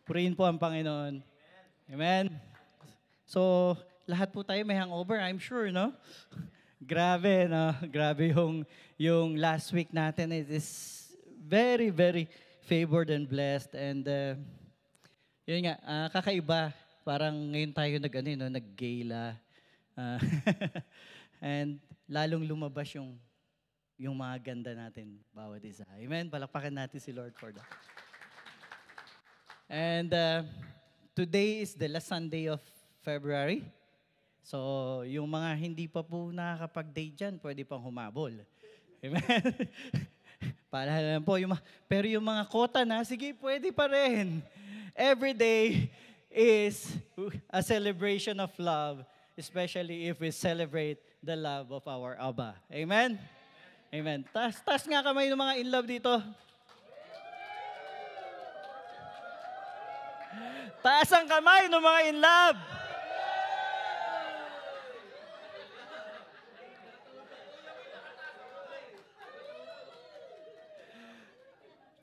Purihin po ang Panginoon. Amen. So, lahat po tayo may hangover, I'm sure, no? Grabe, no? Grabe yung last week natin. It is very, very favored and blessed. And yun nga, kakaiba. Parang ngayon tayo nag-gala. Ah, and lalong lumabas yung mga ganda natin bawat isa. Amen? Palakpakan natin si Lord for that. And today is the last Sunday of February. So, yung mga hindi pa po nakakapag-date dyan, pwede pang humabol. Amen? Paalala lang po. Pero yung mga kota na, sige, pwede pa rin. Every day is a celebration of love, especially if we celebrate the love of our Abba. Amen? Amen. Taas nga kamay ng mga in love dito. Taas ang kamay ng mga in love.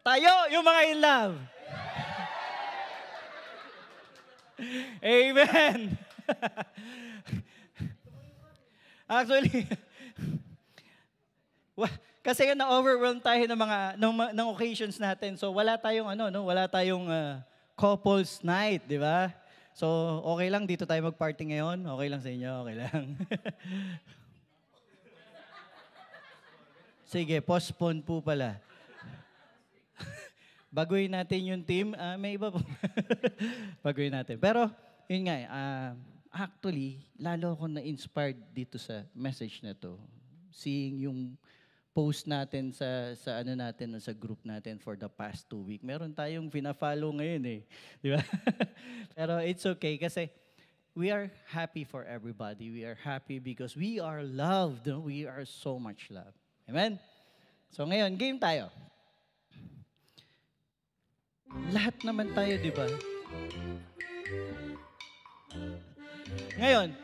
Tayo, yung mga in love. Amen. Actually, kasi na-overwhelm tayo ng occasions natin. So wala tayong wala tayong couples night, di ba? So okay lang dito tayo mag-party ngayon. Okay lang sa inyo, okay lang. Sige, postpone po pala. Baguhin natin yung team. May iba po. Baguhin natin. Pero, yun nga, actually, lalo ako na-inspired dito sa message na to. Seeing yung post natin sa group natin for the past 2 weeks. Meron tayong pina-follow ngayon eh. Di ba? Pero it's okay kasi we are happy for everybody. We are happy because we are loved. We are so much loved. Amen? So ngayon, game tayo. Lahat naman tayo, di ba? Ngayon,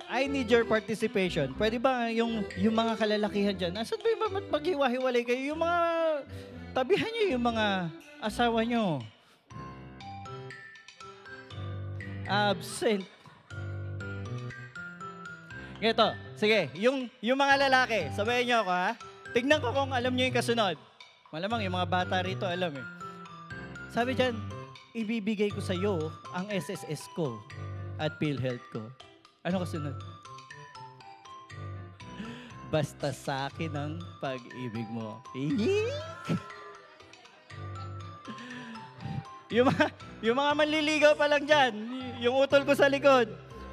I need your participation. Pwede ba yung mga kalalakihan dyan? Asan ba yung maghiwa-hiwalay kayo? Yung mga, tabihan nyo yung mga asawa nyo. Absent. Ito, sige, yung mga lalaki, sabayan nyo ako ha. Tignan ko kung alam nyo yung kasunod. Malamang yung mga bata rito alam eh. Sabi dyan, ibibigay ko sa iyo ang SSS ko at PhilHealth ko. Ano kasunod? Basta sa akin ang pag-ibig mo. yung mga manliligaw pa lang dyan, yung utol ko sa likod,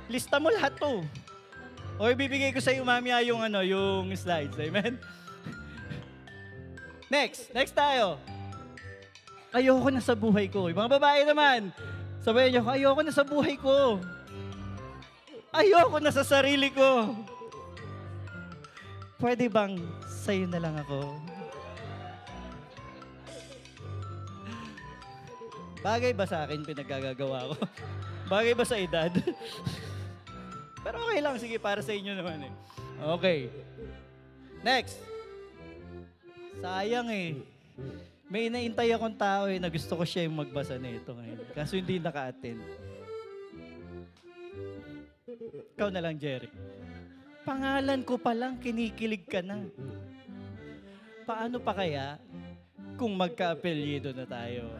lista mo lahat to. O ibibigay ko sa iyo mamaya yung slides. Amen? Next tayo. Ayoko na sa buhay ko. Yung mga babae naman, sabayan niyo, ayoko na sa buhay ko. Ayoko na sa sarili ko. Pwede bang sa'yo na lang ako? Bagay ba sa akin pinaggagawa ko? Bagay ba sa edad? Pero okay lang, sige, para sa inyo naman eh. Okay. Next. Sayang eh. May inaintay akong tao na gusto ko siya yung magbasa nito ngayon. Kaso hindi naka-attend. Ikaw na lang, Jerry. Pangalan ko pa lang, kinikilig ka na. Paano pa kaya kung magka-apelyido na tayo?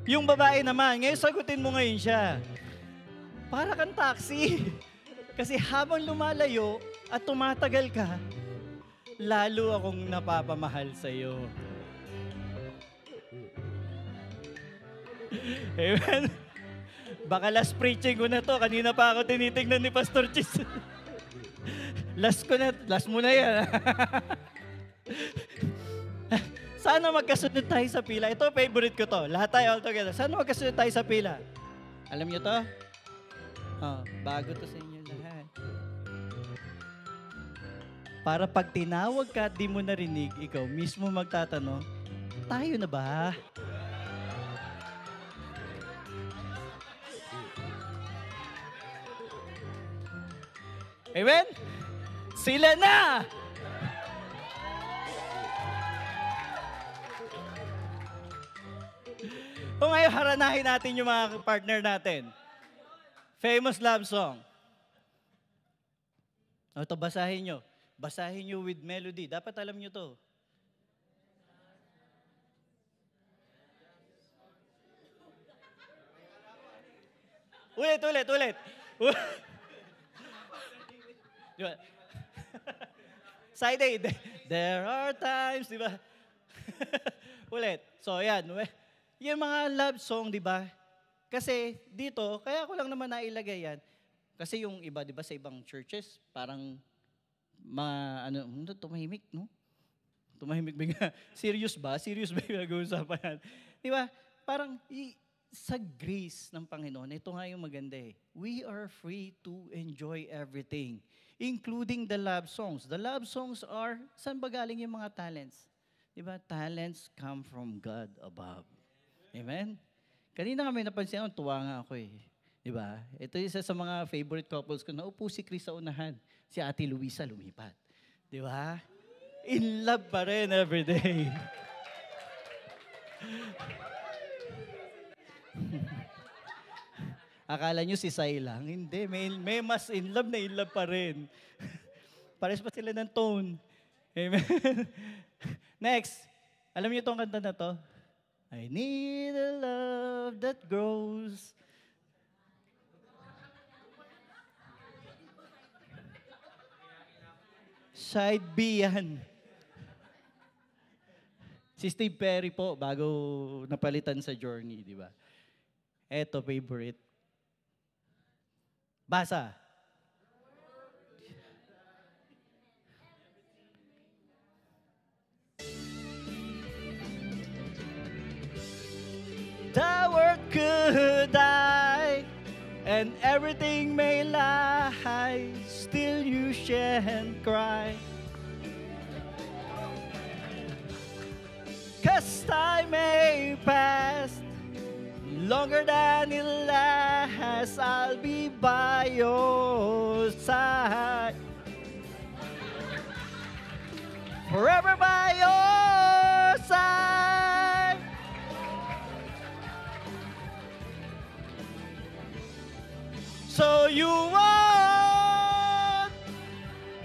Yung babae naman, ngayon sagutin mo ngayon siya. Para kang taxi. Kasi habang lumalayo at tumatagal ka, lalo akong napapamahal sa'yo. Amen? Baka last preaching ko na to. Kanina pa ako tinitingnan ni Pastor Chis. Last mo na yan. Sana magkasunod tayo sa pila. Ito, favorite ko to. Lahat tayo all together. Sana magkasunod tayo sa pila. Alam nyo to? Bago to sa inyo lahat. Para pag tinawag ka at di mo narinig, ikaw mismo magtatanong, tayo na ba? Amen? Sila na! O ngayon, haranahin natin yung mga partner natin. Famous love song. O ito, basahin nyo. Basahin nyo with melody. Dapat alam nyo to. Ulit. Diba? Side A, there are times, di ba? Ulit. So, yan. Yung mga love song, di ba? Kasi dito, kaya ko lang naman nailagay yan. Kasi yung iba, di ba, sa ibang churches, parang tumahimik, no? Tumahimik ba? Serious ba yung nag-uusapan yan? Di ba? Parang, sa grace ng Panginoon, ito nga yung maganda eh. We are free to enjoy everything, including the love songs. The love songs are, saan ba galing yung mga talents? Diba? Talents come from God above. Amen? Kanina kami napansin ako, tuwa nga ako eh. Diba? Ito isa sa mga favorite couples ko. Naupo si Chris sa unahan. Si Ate Luisa lumipat. Diba? In love pa rin every day. Akala nyo si Sai lang? Hindi, may mas in love pa rin. Pares pa sila ng tone. Amen. Next, alam niyo itong kanta na to? I need a love that grows. Side B yan. Si Steve Perry po, bago napalitan sa Journey, di ba? Eto, favorite. Basa. The world could die, and everything may lie, still you shan't cry. 'Cause time may pass, longer than it lasts, I'll be by your side. Forever by your side. So you want.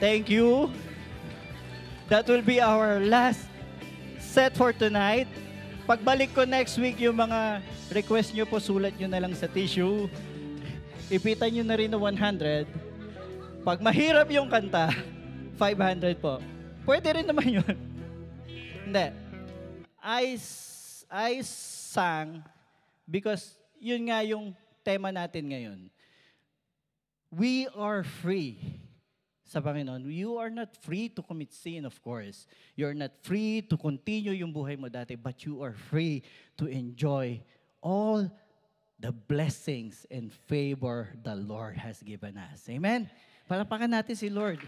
Thank you. That will be our last set for tonight. Pagbalik ko next week, yung mga request nyo po, sulat nyo na lang sa tissue. Ipitan nyo na rin na 100. Pag mahirap yung kanta, 500 po. Pwede rin naman yun. Hindi. I sang because yun nga yung tema natin ngayon. We are free sa Panginoon. You are not free to commit sin, of course. You're not free to continue yung buhay mo dati, but you are free to enjoy all the blessings and favor the Lord has given us. Amen? Palapakan natin si Lord.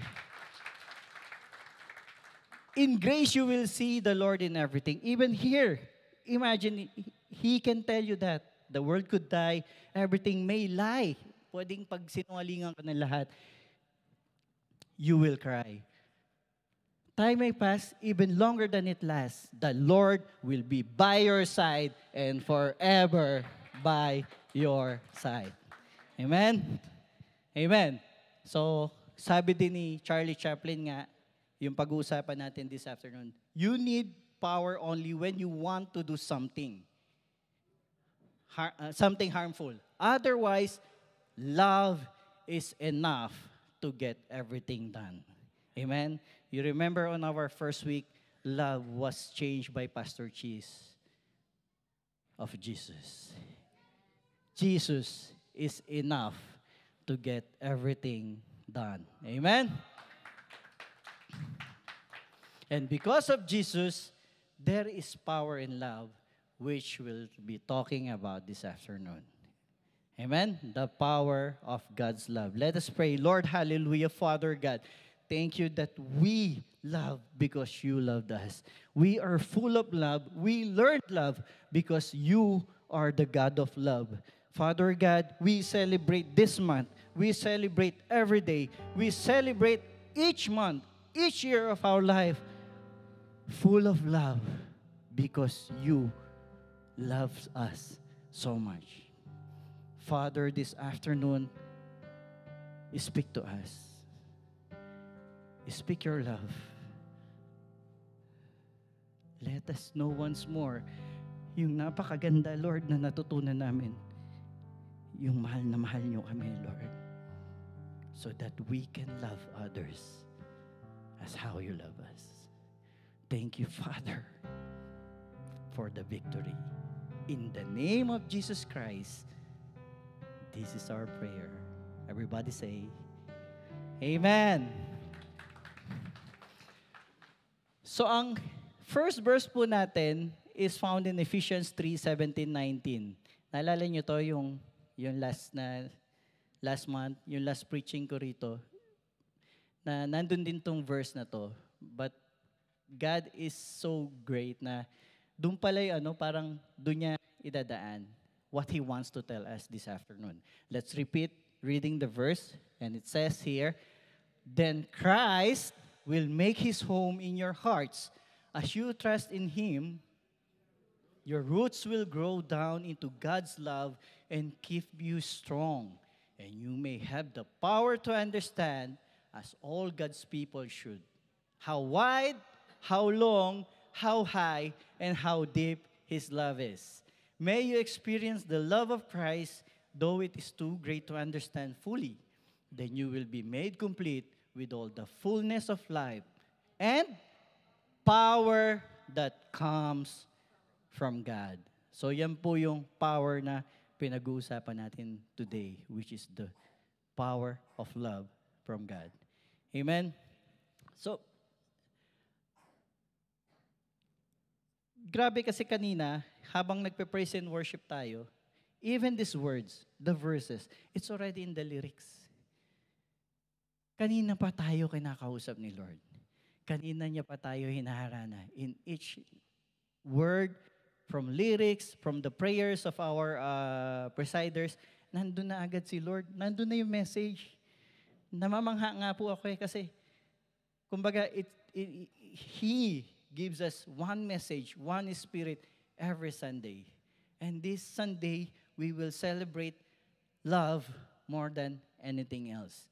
In grace, you will see the Lord in everything. Even here, imagine, He can tell you that the world could die, everything may lie. Pwedeng pag sinungalingan ka ng lahat, you will cry. Time may pass, even longer than it lasts. The Lord will be by your side and forever by your side. Amen? Amen. So, sabi din ni Charlie Chaplin nga, yung pag-uusapan natin this afternoon, you need power only when you want to do something. Something harmful. Otherwise, love is enough to get everything done. Amen? You remember on our first week, love was changed by Pastor Cheese of Jesus. Jesus is enough to get everything done. Amen? And because of Jesus, there is power in love, which we'll be talking about this afternoon. Amen? The power of God's love. Let us pray. Lord, hallelujah, Father God, thank you that we love because you loved us. We are full of love. We learned love because you are the God of love. Father God, we celebrate this month. We celebrate every day. We celebrate each month, each year of our life full of love because you love us so much. Father, this afternoon, speak to us. Speak your love. Let us know once more yung napakaganda, Lord, na natutunan namin. Yung mahal na mahal niyo kami, Lord. So that we can love others as how you love us. Thank you, Father, for the victory. In the name of Jesus Christ, this is our prayer. Everybody say, Amen. So ang first verse po natin is found in Ephesians 3:17-19. Naalala niyo to yung last month, yung last preaching ko rito, na nandun din tong verse na to. But God is so great na doon pala yung parang doon niya idadaan what He wants to tell us this afternoon. Let's repeat reading the verse, and it says here, Then Christ will make His home in your hearts. As you trust in Him, your roots will grow down into God's love and keep you strong. And you may have the power to understand, as all God's people should, how wide, how long, how high, and how deep His love is. May you experience the love of Christ, though it is too great to understand fully. Then you will be made complete with all the fullness of life and power that comes from God. So yan po yung power na pinag-uusapan natin today, which is the power of love from God. Amen? So, grabe kasi kanina, habang nagpe-praise and worship tayo, even these words, the verses, it's already in the lyrics. Kanina pa tayo kinakausap ni Lord. Kanina niya pa tayo hinaharana. In each word, from lyrics, from the prayers of our presiders, nandun na agad si Lord. Nandun na yung message. Namamangha nga po ako kasi, kumbaga, He gives us one message, one spirit every Sunday. And this Sunday, we will celebrate love more than anything else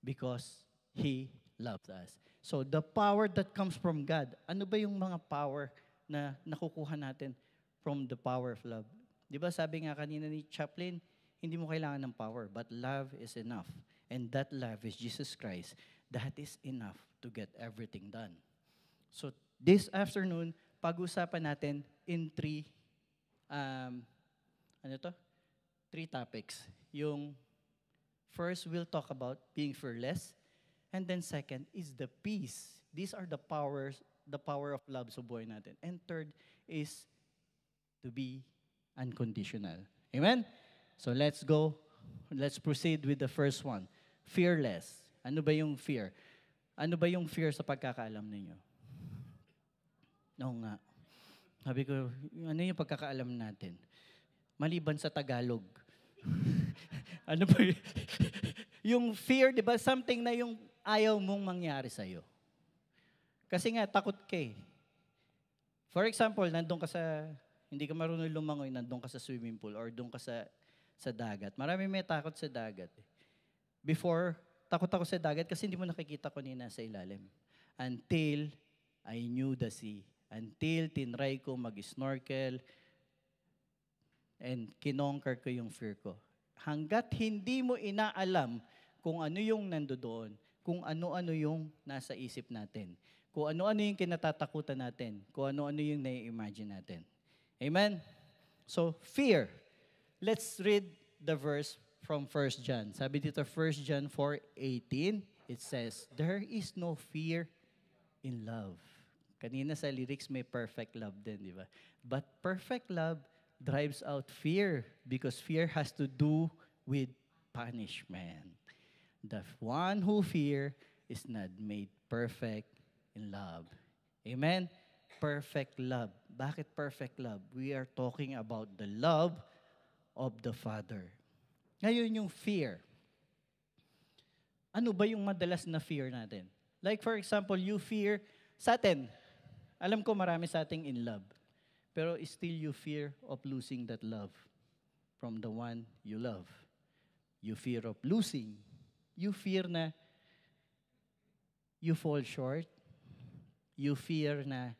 because He loves us. So the power that comes from God, ano ba yung mga power na nakukuha natin from the power of love? Di ba sabi nga kanina ni Chaplain, hindi mo kailangan ng power, but love is enough. And that love is Jesus Christ. That is enough to get everything done. So this afternoon, pag-usapan natin in three topics. Yung first, we'll talk about being fearless. And then second is the peace. These are the power of love sa buhay natin. And third is to be unconditional. Amen? So let's go. Let's proceed with the first one. Fearless. Ano ba yung fear? Ano ba yung fear sa pagkakaalam ninyo? Oo nga. Sabi ko, ano yung pagkakaalam natin? Maliban sa Tagalog. Ano ba yun? Yung fear, di ba? Something na yung ayaw mong mangyari sa'yo. Kasi nga, takot ka eh. For example, nandun ka hindi ka marunong lumangoy, nandun ka sa swimming pool or doon ka sa dagat. Marami may takot sa dagat. Before, takot ako sa dagat kasi hindi mo nakikita kung ano nasa ilalim. Until I knew the sea. Until tinry ko mag-snorkel and kinonquer ko yung fear ko. Hanggat hindi mo inaalam kung ano yung nandoon, kung ano-ano yung nasa isip natin, kung ano-ano yung kinatatakutan natin, kung ano-ano yung nai-imagine natin. Amen? So, fear. Let's read the verse from 1 John. Sabi dito, 1 John 4:18, it says, There is no fear in love. Kanina sa lyrics may perfect love din, di ba? But perfect love drives out fear because fear has to do with punishment. The one who fear is not made perfect in love. Amen? Perfect love. Bakit perfect love? We are talking about the love of the Father. Ngayon yung fear. Ano ba yung madalas na fear natin? Like for example, you fear sa atin. Alam ko marami sa ating in love. Pero still you fear of losing that love from the one you love. You fear of losing. You fear na you fall short. You fear na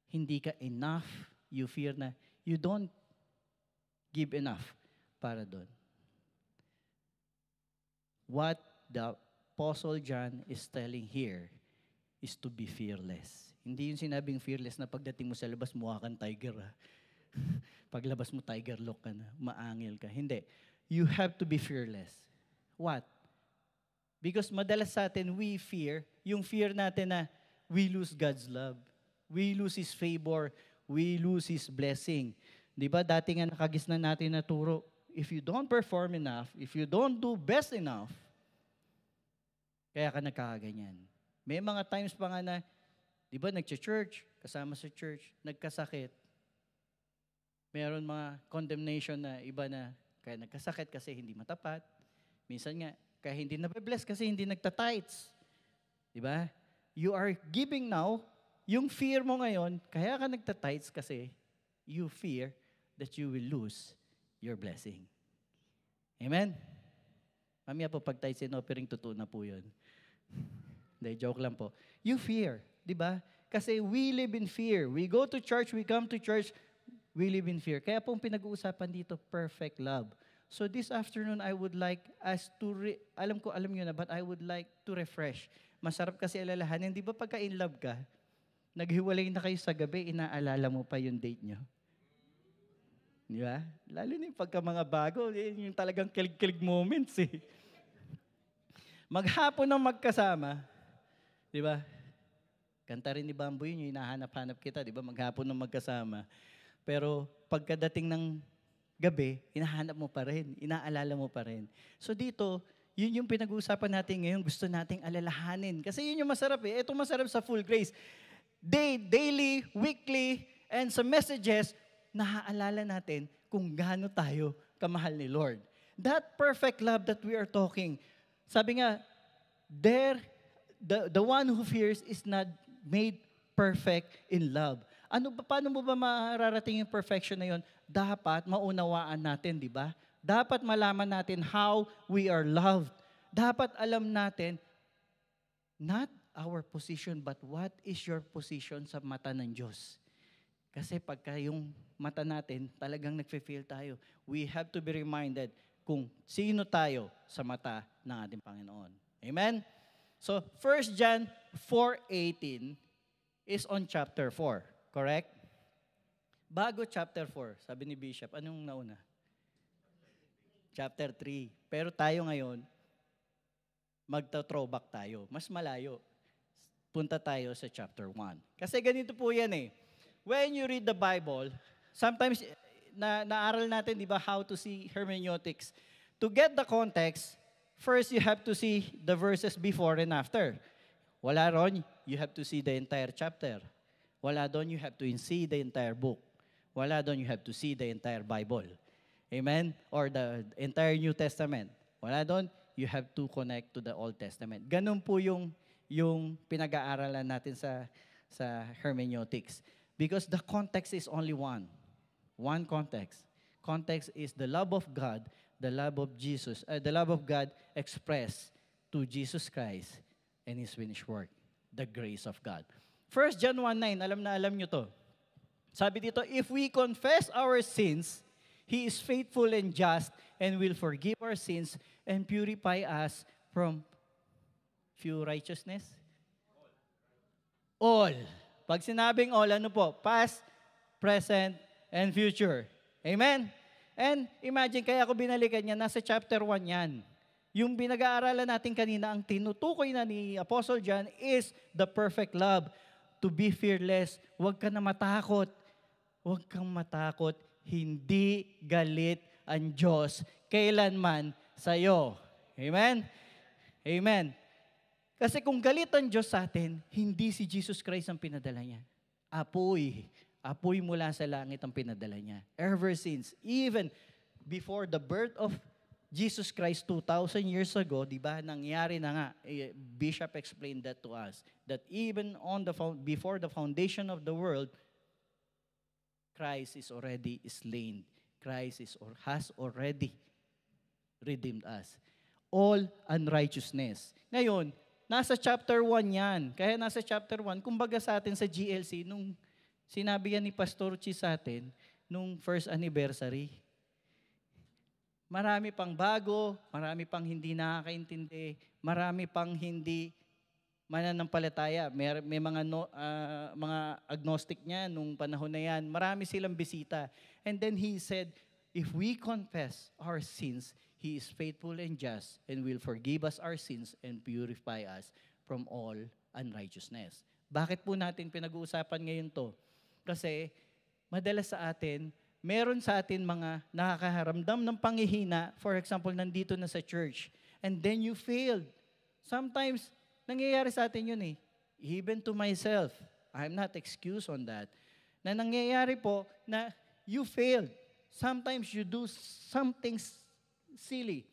hindi ka enough. You fear na you don't give enough para doon. What the Apostle John is telling here is to be fearless. Hindi yung sinabing fearless na pagdating mo sa labas, mukha kang tiger. Paglabas mo, tiger look ka na, maangil ka. Hindi. You have to be fearless. What? Because madalas sa atin, we fear, yung fear natin na we lose God's love. We lose His favor. We lose His blessing. Di ba? Dati nga nakagis na natin na turo, if you don't perform enough, if you don't do best enough, kaya ka nagkakaganyan. May mga times pa nga na, di ba, nag-church, kasama sa church, nagkasakit. Meron mga condemnation na iba na, kaya nagkasakit kasi hindi matapat. Minsan nga, kaya hindi nabe-bless kasi hindi nagtatights. Di ba? You are giving now, yung fear mo ngayon, kaya ka nagtatights kasi you fear that you will lose your blessing. Amen? Mamaya po pag tithes and offering, totoo na po yun. Hindi, joke lang po. You fear, di ba? Kasi we live in fear. We go to church, we come to church, we live in fear. Kaya pong pinag-uusapan dito, perfect love. So this afternoon, I would like us to, alam nyo na, but I would like to refresh. Masarap kasi alalahanin. Di ba pagka in love ka, naghiwalay na kayo sa gabi, inaalala mo pa yung date nyo? Di ba? Lalo na yung pagka mga bago, yung talagang kilig-kilig moments eh. Maghapon ng magkasama, di ba? Kanta rin ni Bamboo yun, yung hinahanap-hanap kita, di ba? Maghapon ng magkasama. Pero pagkadating ng gabi, hinahanap mo pa rin, inaalala mo pa rin. So dito, yun yung pinag-uusapan natin ngayon, gusto nating alalahanin. Kasi yun yung masarap eh. Ito masarap sa full grace. Daily, weekly, and sa messages, naaalala natin kung gaano tayo kamahal ni Lord. That perfect love that we are talking, sabi nga, the one who fears is not made perfect in love. Paano mo ba mararating yung perfection na yun? Dapat maunawaan natin, di ba? Dapat malaman natin how we are loved. Dapat alam natin, not our position, but what is your position sa mata ng Diyos. Kasi pagka yung mata natin, talagang nagfe-feel tayo. We have to be reminded kung sino tayo sa mata ng ating Panginoon. Amen? So, 1 John 4:18 is on chapter 4. Correct? Bago chapter 4, sabi ni Bishop, anong nauna? Chapter 3. Pero tayo ngayon, magta-throwback tayo. Mas malayo. Punta tayo sa chapter 1. Kasi ganito po yan eh. When you read the Bible, sometimes naaral natin, di ba, how to see hermeneutics. To get the context, first you have to see the verses before and after. Wala ron, you have to see the entire chapter. Wala doon, you have to see the entire book. Wala doon, you have to see the entire Bible. Amen? Or the entire New Testament. Wala doon, you have to connect to the Old Testament. Ganun po yung pinag-aaralan natin sa hermeneutics. Because the context is only one. One context. Context is the love of God, the love of Jesus, the love of God expressed to Jesus Christ and His finished work, the grace of God. 1 John 1:9, alam nyo to. Sabi dito, if we confess our sins, He is faithful and just and will forgive our sins and purify us from few righteousness? All. Pag sinabing all, ano po? Past, present, and future. Amen? And imagine, kaya ako binalikan niya, nasa chapter 1 yan. Yung pinag-aaralan natin kanina, ang tinutukoy na ni Apostle John is the perfect love. To be fearless. Huwag ka na matakot. Huwag kang matakot. Hindi galit ang Diyos kailanman sa'yo. Amen? Amen. Kasi kung galit ang Diyos sa atin, hindi si Jesus Christ ang pinadala niya. Apoy. Apoy mula sa langit ang pinadala niya. Ever since, even before the birth of Jesus Christ 2,000 years ago, di ba, nangyari na nga, Bishop explained that to us, that even before the foundation of the world, Christ is already slain. Christ has already redeemed us. All unrighteousness. Ngayon, nasa chapter 1 yan. Kaya nasa chapter 1, kumbaga sa atin sa GLC, nung sinabi yan ni Pastor Chi sa atin, nung first anniversary, marami pang bago, marami pang hindi nakakaintindi, marami pang hindi mananampalataya. May mga agnostic niya nung panahon na yan. Marami silang bisita. And then he said, if we confess our sins, He is faithful and just and will forgive us our sins and purify us from all unrighteousness. Bakit po natin pinag-uusapan ngayon to? Kasi madalas sa atin, meron sa atin mga nakakaramdam ng panghihina, for example, nandito na sa church, and then you failed. Sometimes, nangyayari sa atin yun eh. Even to myself, I'm not excused on that. Na nangyayari po na you failed. Sometimes you do something silly,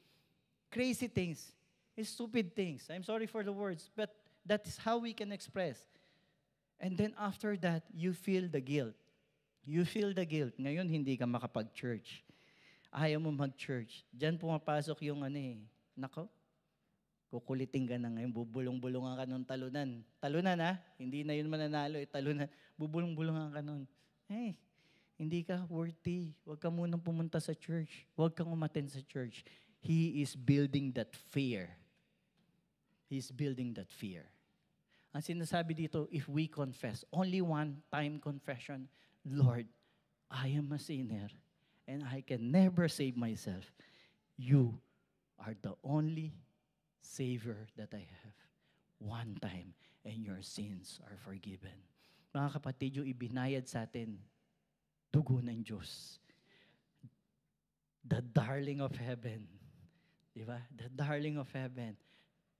crazy things, stupid things. I'm sorry for the words, but that is how we can express. And then after that, you feel the guilt. You feel the guilt. Ngayon, hindi ka makapag-church. Ayaw mo mag-church. Diyan pumapasok yung nako, kukulitin ka na ngayon, bubulong-bulungan ka ng talunan. Talunan ha? Hindi na yun mananalo, talunan. Bubulong-bulungan ka nun. Hey, hindi ka worthy. Huwag ka munang pumunta sa church. Huwag kang umattend sa church. He is building that fear. He is building that fear. Ang sinasabi dito, if we confess, only one time confession, Lord, I am a sinner and I can never save myself. You are the only Savior that I have. One time and your sins are forgiven. Mga kapatid, yung ibinayad sa atin, dugo ng Diyos. The darling of heaven. Diba? The darling of heaven.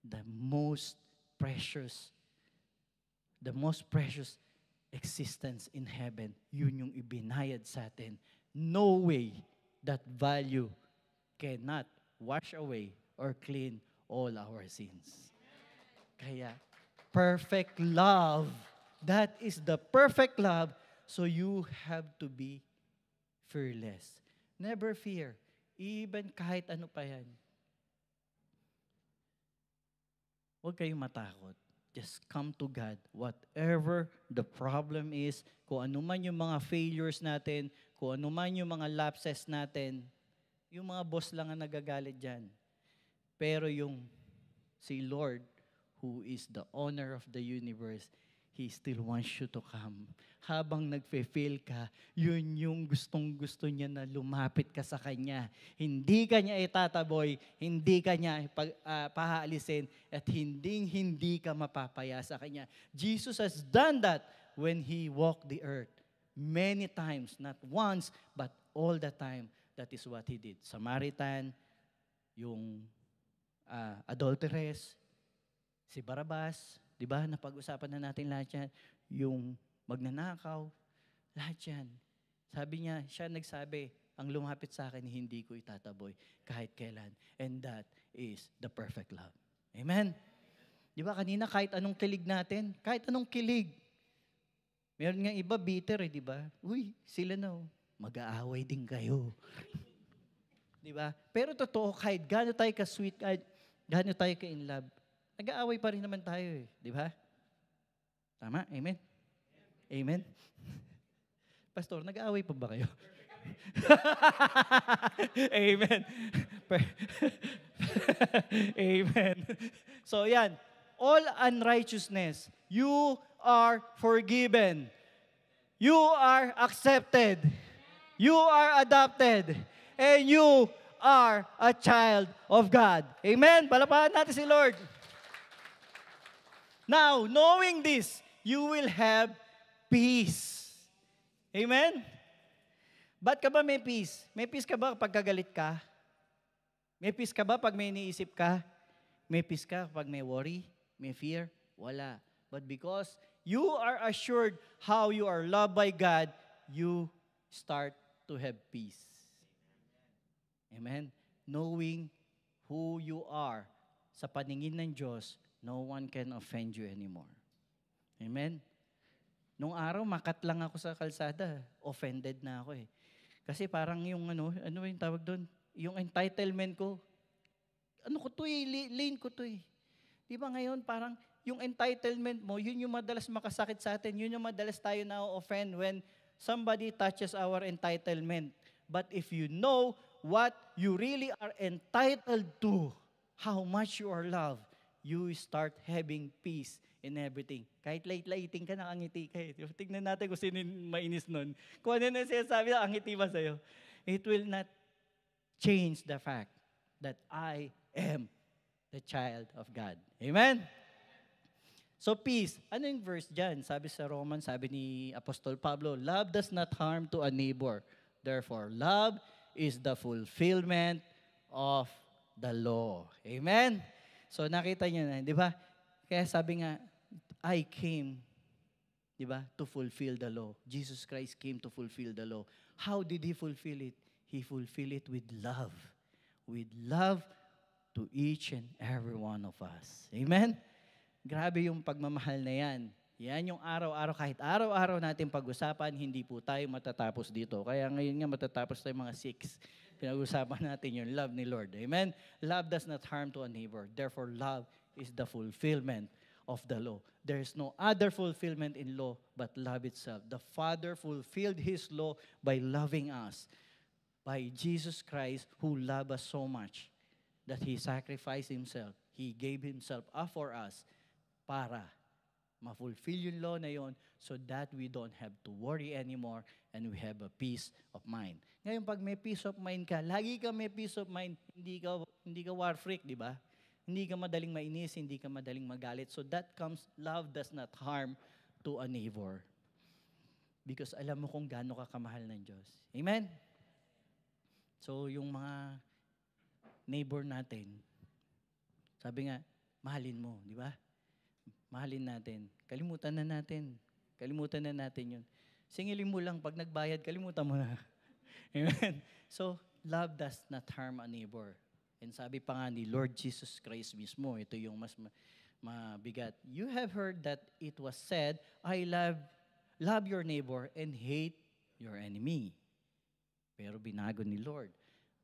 The most precious existence in heaven. Yun yung ibinayad sa atin. No way that value cannot wash away or clean all our sins. Kaya, perfect love. That is the perfect love. So you have to be fearless. Never fear. Even kahit ano pa yan. Huwag kayong matakot. Just come to God. Whatever the problem is, kung ano man yung mga failures natin, kung ano man yung mga lapses natin, yung mga boss lang ang nagagalit dyan. Pero yung si Lord, who is the owner of the universe, He still wants you to come. Habang nagfe-fail ka, yun yung gustong-gusto niya na lumapit ka sa Kanya. Hindi ka niya itataboy, hindi ka niya pahaalisin, at hindi ka mapapaya sa Kanya. Jesus has done that when He walked the earth. Many times, not once, but all the time. That is what He did. Samaritan, yung adulteress, si Barabas, di ba? Napag-usapan na natin lahat yan. Yung magnanakaw, lahat yan. Sabi niya, siya nagsabi, ang lumapit sa akin, hindi ko itataboy kahit kailan. And that is the perfect love. Amen? Di ba kanina, kahit anong kilig natin, kahit anong kilig. Meron nga iba bitter di ba? Uy, sila na mag-aaway din kayo. Di ba? Pero totoo, kahit gaano tayo ka-sweet, kahit gaano tayo ka-in love, nag-aaway pa rin naman tayo di ba? Tama? Amen? Amen? Pastor, nag-aaway pa ba kayo? Amen. Amen. So yan, all unrighteousness, you are forgiven. You are accepted. You are adopted. And you are a child of God. Amen? Palapahan natin si Lord. Now, knowing this, you will have peace. Amen? Ba't ka ba may peace? May peace ka ba pag kagalit ka? May peace ka ba pag may iniisip ka? May peace ka pag may worry? May fear? Wala. But because you are assured how you are loved by God, you start to have peace. Amen? Knowing who you are sa paningin ng Diyos, no one can offend you anymore. Amen? Nung araw, makat lang ako sa kalsada. Offended na ako eh. Kasi parang yung ano yung tawag doon? Yung entitlement ko. Ano ko to eh, lane ko to eh. Di ba ngayon, parang yung entitlement mo, yun yung madalas makasakit sa atin. Yun yung madalas tayo na-offend when somebody touches our entitlement. But if you know what you really are entitled to, how much you are loved, you start having peace in everything. Kahit lait-laiting ka, nakangiti ka eh. Tignan natin kung sino mainis nun. Kung ano na sinasabi, angiti ba sa'yo? It will not change the fact that I am the child of God. Amen? So peace. Ano yung verse dyan? Sabi sa Romans, sabi ni Apostol Pablo, love does not harm to a neighbor. Therefore, love is the fulfillment of the law. Amen? So nakita niyo na, di ba? Kaya sabi nga, I came, di ba, to fulfill the law. Jesus Christ came to fulfill the law. How did He fulfill it? He fulfilled it with love. With love to each and every one of us. Amen? Grabe yung pagmamahal na yan. Yan yung araw-araw, kahit araw-araw natin pag-usapan, hindi po tayo matatapos dito. Kaya ngayon nga matatapos tayo mga 6. Pinag-usapan natin yung love ni Lord. Amen? Love does not harm to a neighbor. Therefore, love is the fulfillment of the law. There is no other fulfillment in law but love itself. The Father fulfilled His law by loving us. By Jesus Christ who loved us so much that He sacrificed Himself. He gave Himself up for us para ma-fulfill yung law na yon so that we don't have to worry anymore and we have a peace of mind. Ngayon, pag may peace of mind ka, lagi ka may peace of mind, hindi ka war freak, di ba? Hindi ka madaling mainis, hindi ka madaling magalit. So that comes, love does not harm to a neighbor. Because alam mo kung gaano ka kamahal ng Diyos. Amen? So yung mga neighbor natin, sabi nga, mahalin mo, di ba? Mahalin natin. Kalimutan na natin. Kalimutan na natin yun. Singilin mo lang, pag nagbayad, kalimutan mo na. Amen? So, love does not harm a neighbor. And sabi pa nga ni Lord Jesus Christ mismo, ito yung mas mabigat. You have heard that it was said, I love your neighbor and hate your enemy. Pero binago ni Lord.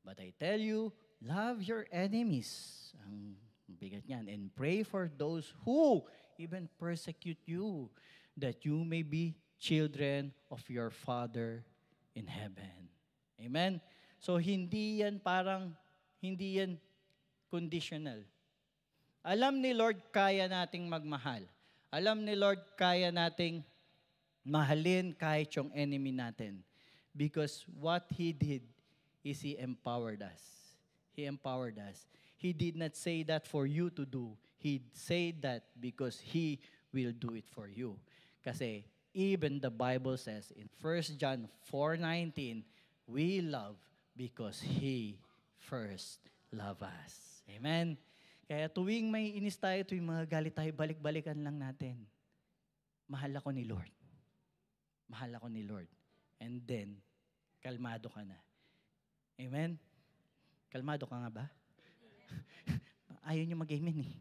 But I tell you, love your enemies. Ang bigat niyan. And pray for those who even persecute you, that you may be children of your Father in heaven. Amen? So, hindi yan conditional. Alam ni Lord, kaya nating magmahal. Alam ni Lord, kaya nating mahalin kahit yung enemy natin. Because what He did is He empowered us. He empowered us. He did not say that for you to do. He said that because He will do it for you. Kasi even the Bible says in 1 John 4:19, we love because He first loved us. Amen? Kaya tuwing may inis tayo, tuwing mga galit tayo, balik-balikan lang natin. Mahal ako ni Lord. Mahal ako ni Lord. And then, kalmado ka na. Amen? Kalmado ka nga ba? Ayaw nyo mag-amen eh.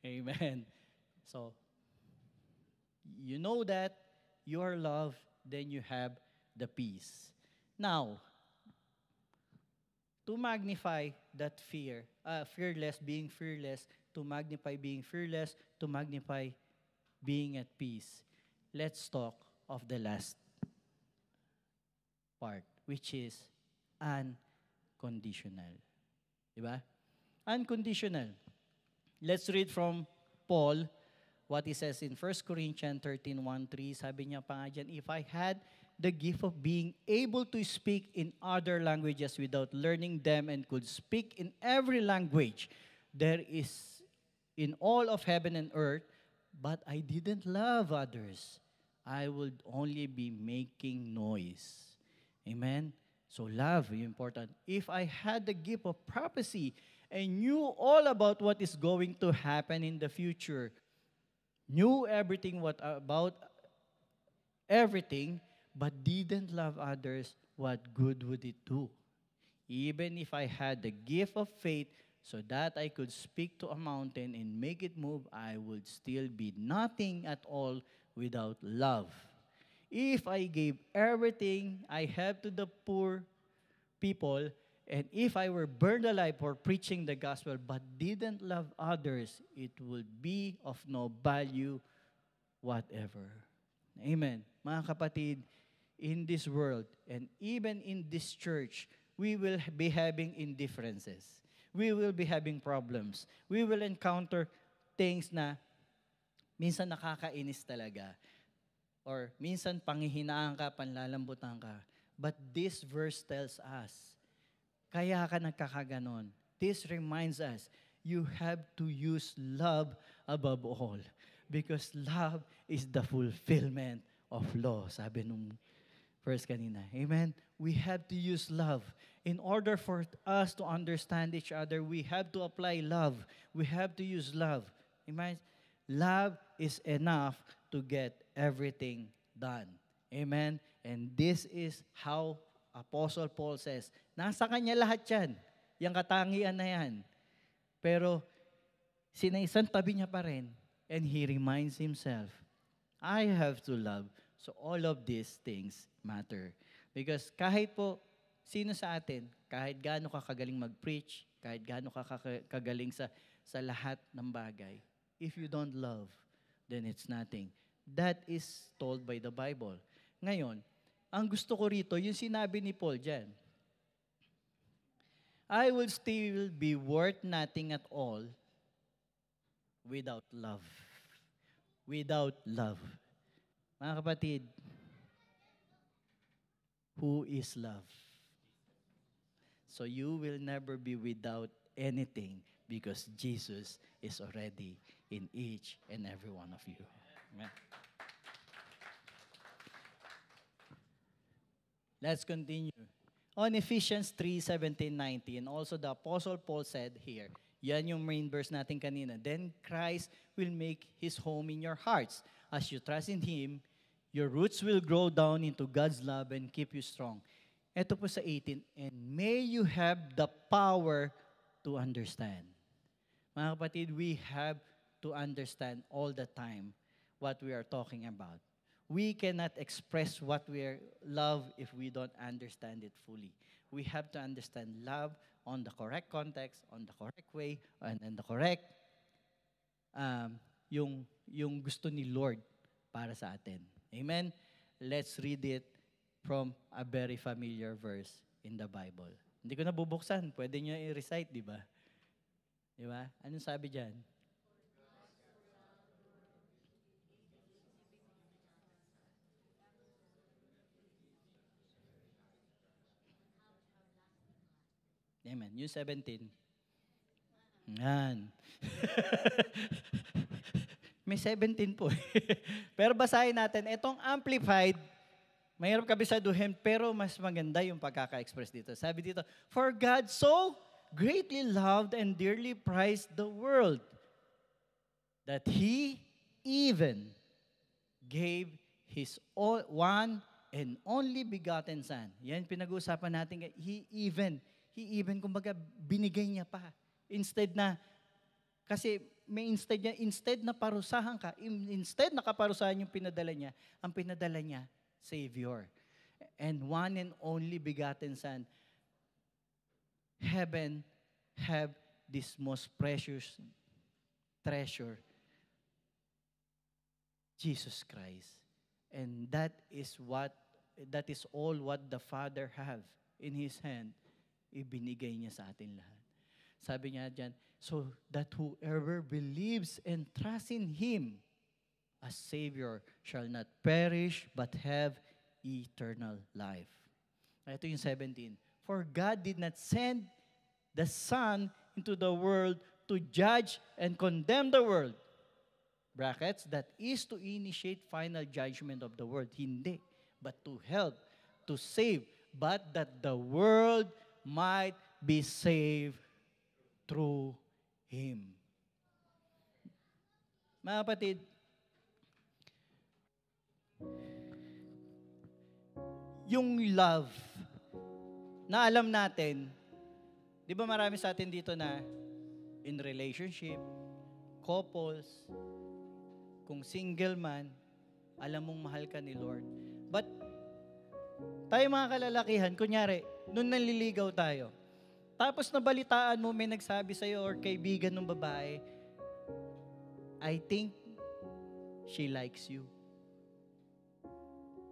Amen. So, you know that you are loved, then you have the peace. Now, to magnify that being fearless, to magnify being fearless, to magnify being at peace, let's talk of the last part, which is unconditional. Diba? Unconditional. Let's read from Paul what he says in 1 Corinthians 13:1-3. Sabi niya pa nga dyan, if I had the gift of being able to speak in other languages without learning them and could speak in every language there is in all of heaven and earth, but I didn't love others, I would only be making noise. Amen? So love, important. If I had the gift of prophecy and knew all about what is going to happen in the future, knew everything about everything, but didn't love others, what good would it do? Even if I had the gift of faith so that I could speak to a mountain and make it move, I would still be nothing at all without love. If I gave everything I have to the poor people, and if I were burned alive for preaching the gospel but didn't love others, it would be of no value whatever. Amen. Mga kapatid, in this world and even in this church, we will be having indifferences. We will be having problems. We will encounter things na minsan nakakainis talaga. Or minsan panghihinaan ka, panlalambutan ka. But this verse tells us, kaya ka nagkakaganon. This reminds us, you have to use love above all. Because love is the fulfillment of law. Sabi nung verse kanina. Amen? We have to use love. In order for us to understand each other, we have to apply love. We have to use love. Amen? Love is enough to get everything done. Amen? And this is how Apostle Paul says, nasa kanya lahat yan. Yung katangian na yan. Pero, sinaisan tabi niya pa rin. And he reminds himself, I have to love. So all of these things matter. Because kahit po, sino sa atin, kahit gaano ka kagaling mag-preach, kahit gaano ka kagaling sa lahat ng bagay, if you don't love, then it's nothing. That is told by the Bible. Ngayon, ang gusto ko rito, yung sinabi ni Paul dyan, I will still be worth nothing at all without love. Without love. Mga kapatid, who is love? So you will never be without anything because Jesus is already in each and every one of you. Amen. Let's continue. On Ephesians 3:17-19, also the Apostle Paul said here, yan yung main verse natin kanina. Then Christ will make His home in your hearts. As you trust in Him, your roots will grow down into God's love and keep you strong. Ito po sa 18, and may you have the power to understand. Mga kapatid, we have to understand all the time what we are talking about. We cannot express what we love if we don't understand it fully. We have to understand love on the correct context, on the correct way, and the correct yung gusto ni Lord para sa atin. Amen? Let's read it from a very familiar verse in the Bible. Hindi ko na bubuksan. Pwede nyo i-recite, di ba? Di ba? Anong sabi dyan? Amen. Yung 17. Yan. May 17 po. Pero basahin natin. Itong amplified, mahirap kabisaduhin, pero mas maganda yung pagkaka-express dito. Sabi dito, for God so greatly loved and dearly prized the world that He even gave His one and only begotten Son. Yan pinag-uusapan natin. He even, kumbaga, binigay niya pa. Instead na, kasi may instead na parusahan ka, instead na kaparusahan yung pinadala niya, ang pinadala niya, Savior. And one and only begotten Son, heaven have this most precious treasure, Jesus Christ. And that is all what the Father have in His hand. Ibinigay niya sa atin lahat. Sabi niya dyan, so that whoever believes and trusts in Him as Savior shall not perish but have eternal life. Ito yung 17. For God did not send the Son into the world to judge and condemn the world. Brackets, that is to initiate final judgment of the world. Hindi. But to help, to save, but that the world might be saved through Him. Mga kapatid, yung love na alam natin, Di ba marami sa atin dito na in relationship, couples, kung single man, alam mong mahal ka ni Lord. But tayo mga kalalakihan, kunyari, nung naliligaw tayo, tapos nabalitaan mo may nagsabi sa'yo or kaibigan ng babae, I think she likes you.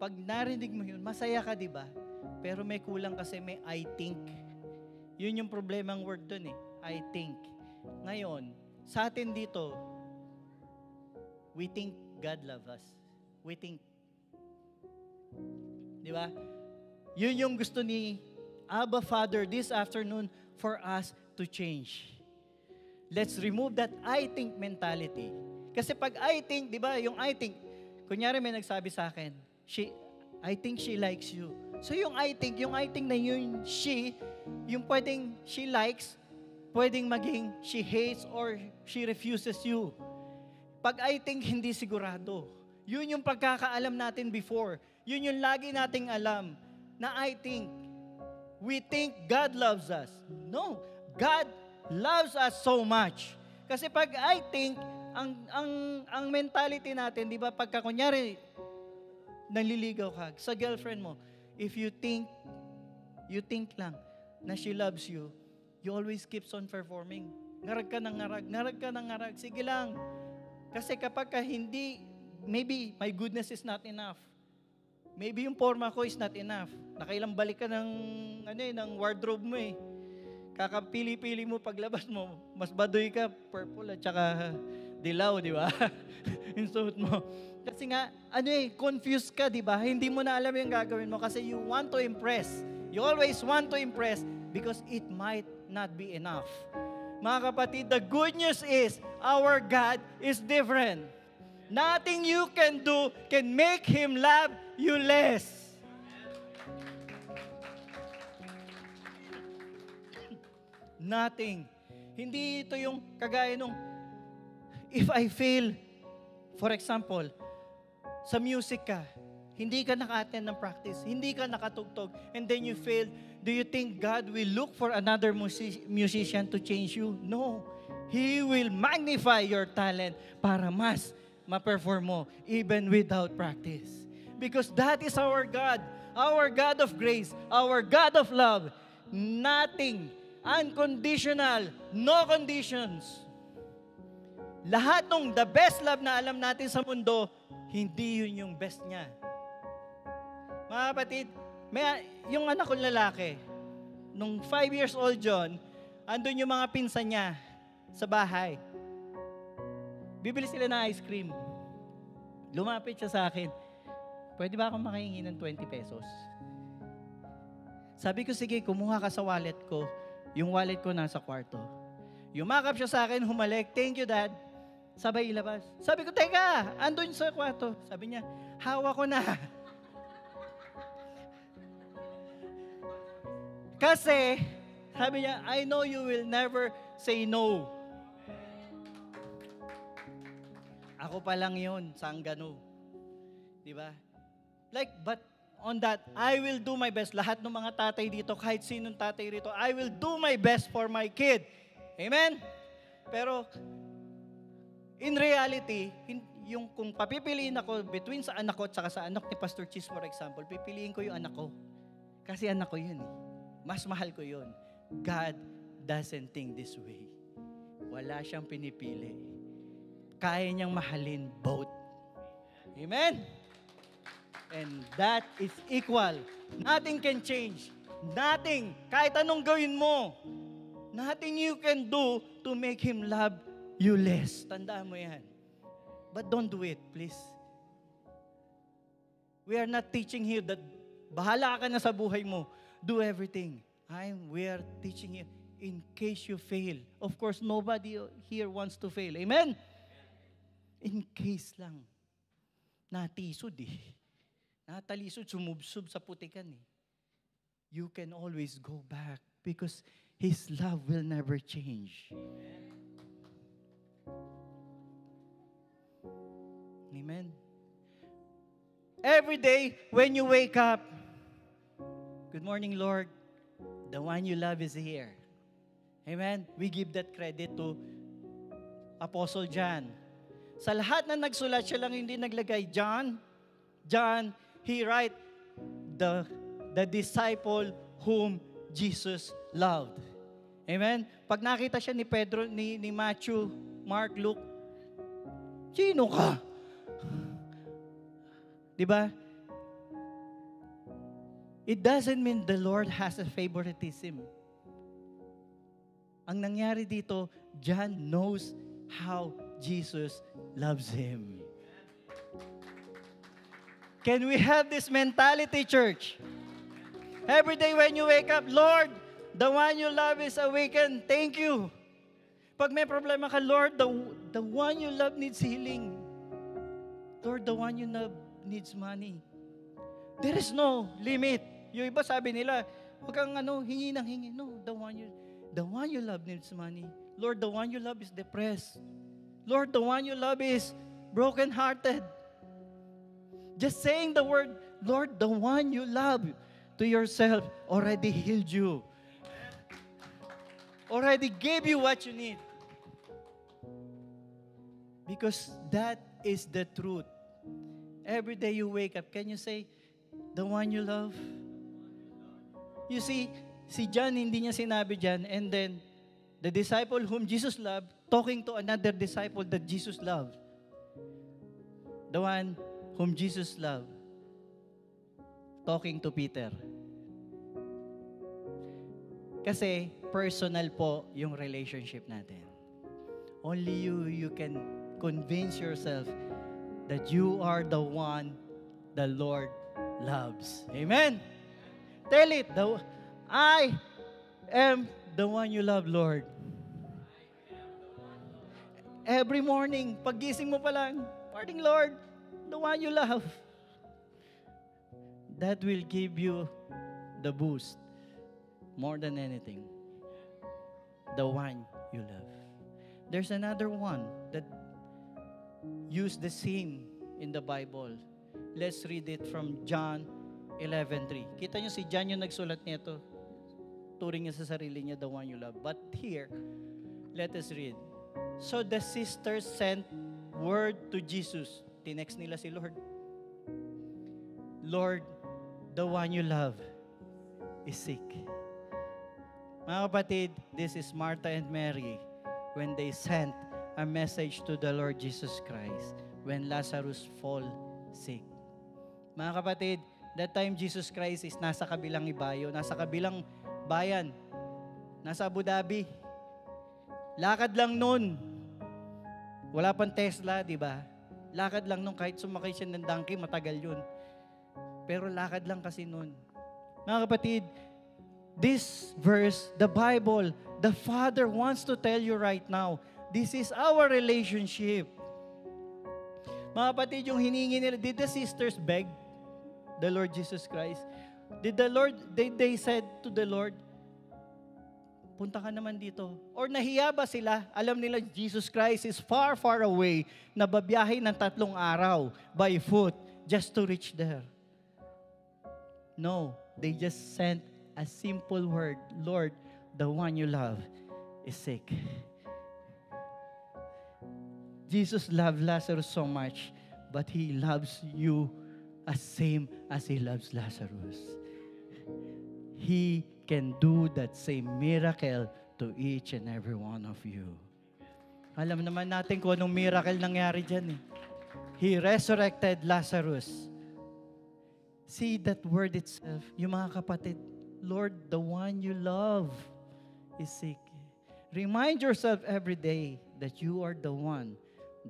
Pag narinig mo yun, masaya ka, di ba? Pero may kulang kasi may I think. Yun yung problemang word dun eh. I think. Ngayon, sa atin dito, we think God loves us. We think. Di ba? Yun yung gusto ni Abba Father this afternoon for us to change. Let's remove that I think mentality. Kasi pag I think, di ba, yung I think, kunyari may nagsabi sa akin, I think she likes you. So yung I think na yun, yung pwedeng she likes, pwedeng maging she hates or she refuses you. Pag I think, hindi sigurado. Yun yung pagkakaalam natin before. Yun yung lagi nating alam na I think. We think God loves us. No, God loves us so much. Kasi pag I think, ang mentality natin, di ba, pagka kunyari, naliligaw ka sa girlfriend mo, if you think lang na she loves you, you always keeps on performing. Ngarag ka ng ngarag. Sige lang. Kasi kapag ka hindi, maybe my goodness is not enough. Maybe yung forma ko is not enough. Nakailang balik ka ng wardrobe mo eh. Kakapili-pili mo paglabas mo, mas baduy ka, purple at saka dilaw, di ba? Yung suot mo. Kasi nga, confused ka, di ba? Hindi mo na alam yung gagawin mo kasi you want to impress. You always want to impress because it might not be enough. Mga kapatid, the good news is our God is different. Nothing you can do can make Him love you less. Nothing. Hindi ito yung kagaya nung if I fail, for example, sa music ka, hindi ka naka-attend ng practice, hindi ka nakatugtog, and then you failed, do you think God will look for another musician to change you? No. He will magnify your talent para mas ma-perform mo even without practice. Because that is our God of grace, our God of love. Nothing, unconditional, no conditions. Lahat ng the best love na alam natin sa mundo, hindi yun yung best niya. Mga kapatid, yung anak kong lalaki, nung 5 years old John, andun yung mga pinsan niya sa bahay. Bibili sila ng ice cream. Lumapit siya sa akin, pwede ba akong makahingi ng 20 pesos? Sabi ko, sige, kumuha ka sa wallet ko. Yung wallet ko nasa kwarto. Yumakap siya sa akin, humalik, thank you dad. Sabay ilabas. Sabi ko, teka, andun sa kwarto. Sabi niya, hawa ko na. Kasi, sabi niya, I know you will never say no. Ako pa lang yun, sanggano. Diba? But on that, I will do my best. Lahat ng mga tatay dito, kahit sinong tatay rito, I will do my best for my kid. Amen? Pero, in reality, yung kung papipiliin ako between sa anak ko at saka sa anak ni Pastor Cheese, for example, pipiliin ko yung anak ko. Kasi anak ko yun eh. Mas mahal ko yun. God doesn't think this way. Wala siyang pinipili. Kaya niyang mahalin both. Amen? And that is equal. Nothing can change. Nothing. Kahit anong gawin mo. Nothing you can do to make Him love you less. Tandaan mo yan. But don't do it, please. We are not teaching here that bahala ka na sa buhay mo. Do everything. We are teaching you in case you fail. Of course, nobody here wants to fail. Amen? In case lang. Natisod eh. Natalisod, sumubsob sa putikan eh. You can always go back because His love will never change. Amen. Every day when you wake up, good morning, Lord. The one you love is here. Amen? We give that credit to Apostle John. Sa lahat na nagsulat, siya lang hindi naglagay John. John, he write the disciple whom Jesus loved. Amen? Pag nakita siya ni Pedro, ni Matthew, Mark, Luke, sino ka? Diba? It doesn't mean the Lord has a favoritism. Ang nangyari dito, John knows how Jesus loves him. Can we have this mentality, church? Every day when you wake up, Lord, the one you love is awakened. Thank you. Pag may problema ka, Lord, the one you love needs healing. Lord, the one you love needs money. There is no limit. Yung iba sabi nila, huwag kang hingi ng hingi. No, the one you love needs money. Lord, the one you love is depressed. Lord, the one you love is brokenhearted. Just saying the word, Lord, the one you love to yourself already healed you. Already gave you what you need. Because that is the truth. Every day you wake up, can you say, the one you love? You see, si John, hindi niya sinabi dyan, and then, the disciple whom Jesus loved, talking to another disciple that Jesus loved. The one whom Jesus loved, talking to Peter. Kasi, personal po yung relationship natin. Only you can convince yourself that you are the one the Lord loves. Amen? Tell it, I am the one you love, Lord. Every morning, paggising mo pa lang, morning, Lord, the one you love. That will give you the boost more than anything. The one you love. There's another one that used the same in the Bible. Let's read it from John 11:3. Kita nyo si John yung nagsulat nito. Turing niya sa sarili niya, the one you love. But here, let us read. So the sisters sent word to Jesus. Tinext nila si Lord. Lord, the one you love is sick. Mga kapatid, this is Martha and Mary when they sent a message to the Lord Jesus Christ when Lazarus fall sick. Mga kapatid, that time Jesus Christ is nasa kabilang ibayo, nasa kabilang bayan, nasa Abu Dhabi. Lakad lang nun. Wala pang Tesla, di ba? Lakad lang nun, kahit sumakay siya ng donkey, matagal yun. Pero lakad lang kasi nun. Mga kapatid, this verse, the Bible, the Father wants to tell you right now, this is our relationship. Mga kapatid, yung hiningi nila, did the sisters beg the Lord Jesus Christ? Did they said to the Lord, punta ka naman dito. Or nahiya ba sila? Alam nila Jesus Christ is far, far away, na babiyahe ng 3 araw by foot just to reach there. No, they just sent a simple word, Lord, the one you love is sick. Jesus loved Lazarus so much, but He loves you as same as He loves Lazarus. He can do that same miracle to each and every one of you. Alam naman natin kung anong miracle nangyari dyan eh. He resurrected Lazarus. See that word itself, yung mga kapatid, Lord, the one you love is sick. Remind yourself every day that you are the one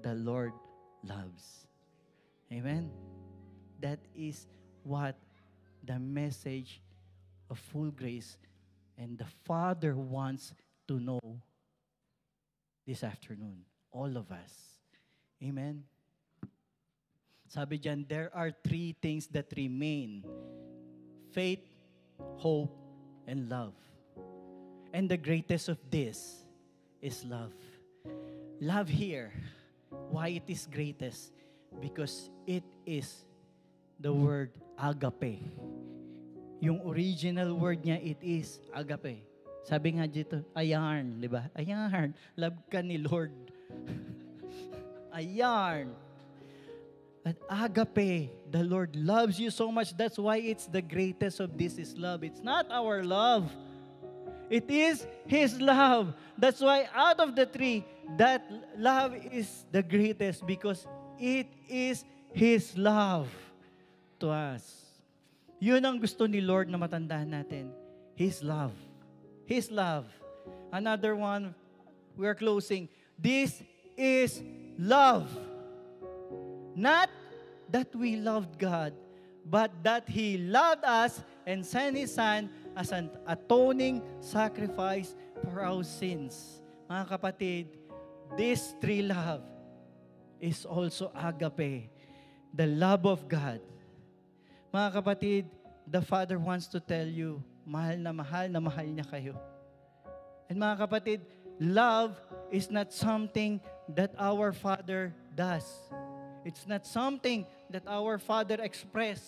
the Lord loves. Amen? That is what the message of full grace and the Father wants to know this afternoon. All of us. Amen? Sabi dyan, there are 3 things that remain. Faith, hope, and love. And the greatest of this is love. Love here, why it is greatest? Because it is the word agape. Yung original word niya, it is agape. Sabi nga dito, a yarn, di ba? A yarn. Love ka ni Lord. A yarn. But agape, the Lord loves you so much. That's why it's the greatest of this is love. It's not our love. It is His love. That's why out of the three, that love is the greatest because it is His love to us. Yun ang gusto ni Lord na matandaan natin. His love. His love. Another one, we are closing. This is love. Not that we loved God, but that He loved us and sent His Son as an atoning sacrifice for our sins. Mga kapatid, this true love is also agape, the love of God. Mga kapatid, the Father wants to tell you, mahal na mahal niya kayo. And mga kapatid, love is not something that our Father does. It's not something that our Father express.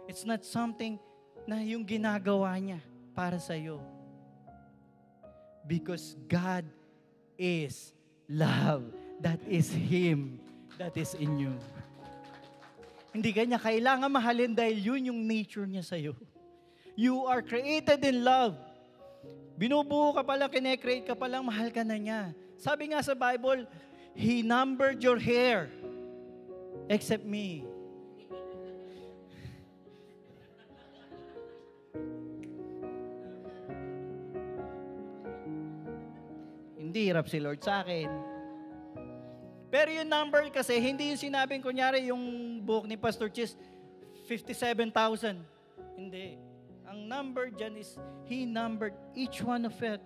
It's not something na yung ginagawa niya para sa iyo. Because God is love. That is Him that is in you. Hindi ka niya kailangan mahalin dahil yun yung nature niya sa iyo. You are created in love. Binubuo ka pa lang, kinecreate ka pa lang, mahal ka na niya. Sabi nga sa Bible, He numbered your hair. Except me. Hindi hirap si Lord sa akin. Pero yung number kasi, hindi yung sinabing, kunyari, yung book ni Pastor Chis, 57,000. Hindi. Ang number dyan is, He numbered each one of it.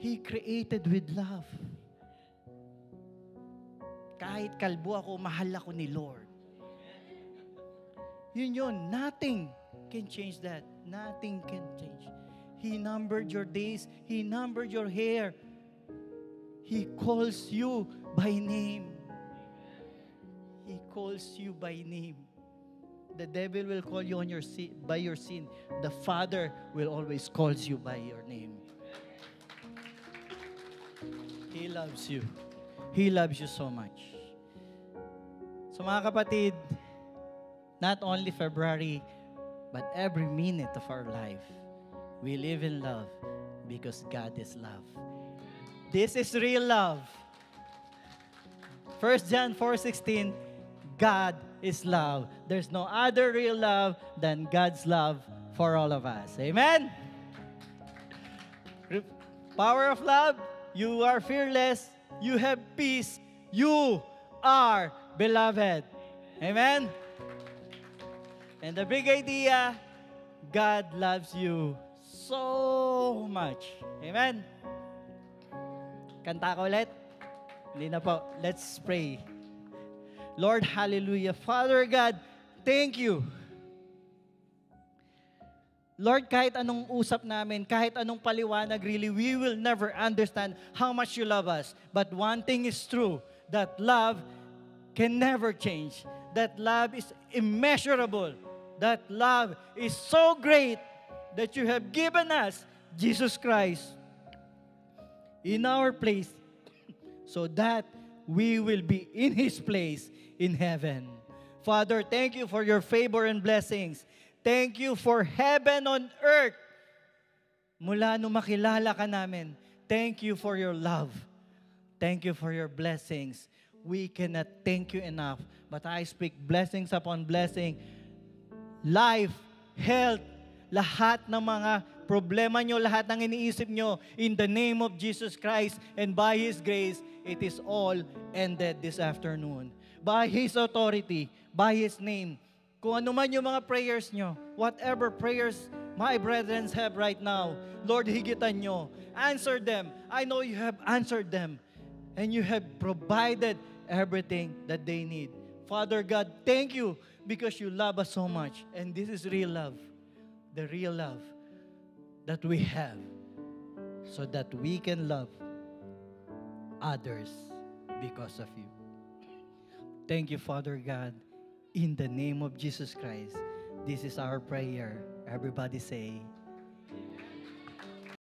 He created with love. Kahit kalbo ako, mahal ako ni Lord. Yun. Nothing can change that. Nothing can change. He numbered your days. He numbered your hair. He calls you by name. He calls you by name. The devil will call you on your by your sin. The Father will always calls you by your name. He loves you. He loves you so much. So mga kapatid, not only February, but every minute of our life, we live in love because God is love. This is real love. 1 John 4:16, God is love. There's no other real love than God's love for all of us. Amen? Power of love, you are fearless, you have peace, you are beloved. Amen? And the big idea, God loves you so much. Amen? Kanta ko ulit? Hindi na po. Let's pray. Lord, hallelujah. Father God, thank you. Lord, kahit anong usap namin, kahit anong paliwanag, really, we will never understand how much you love us. But one thing is true, that love can never change. That love is immeasurable. That love is so great that you have given us Jesus Christ in our place so that we will be in His place in heaven. Father, thank you for your favor and blessings. Thank you for heaven on earth. Mula nung makilala ka namin, thank you for your love. Thank you for your blessings. We cannot thank you enough. But I speak blessings upon blessing. Life, health, lahat ng mga problema nyo, lahat ng iniisip nyo, in the name of Jesus Christ and by His grace, it is all ended this afternoon. By His authority, by His name, kung ano man yung mga prayers nyo, whatever prayers my brethren have right now, Lord, higitan nyo. Answer them. I know you have answered them. And you have provided everything that they need. Father God, thank you because you love us so much. And this is real love. The real love that we have so that we can love others because of you. Thank you, Father God. In the name of Jesus Christ, this is our prayer. Everybody say,